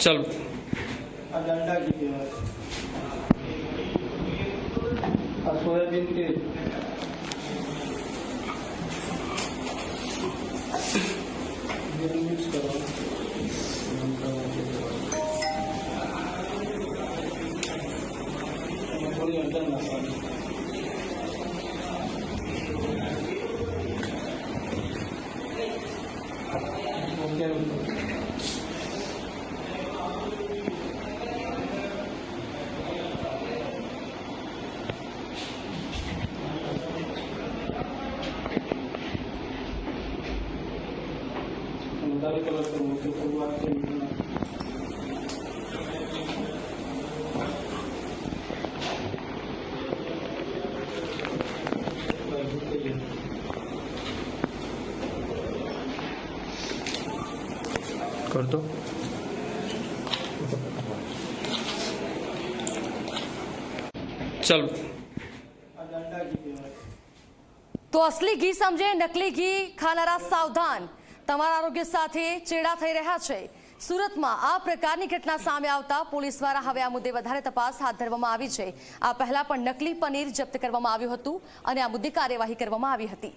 चल डंडा की सोयाबीन के मिक्स करो थोड़ी अंदर मसाला कलर का मुझे शुरुआत से कर दो। चल तो असली घी समझे नकली घी खानारा सावधान તમારા આરોગ્ય સાથે ચેડા થઈ રહ્યા છે। સુરતમાં આ પ્રકારની ઘટના સામે આવતા પોલીસ દ્વારા હવે આ મુદ્દે વધારે તપાસ હાથ ધરવામાં આવી છે। આ પહેલા પણ નકલી પનીર જપ્ત કરવામાં આવ્યું હતું અને આ મુદ્દે કાર્યવાહી કરવામાં આવી હતી।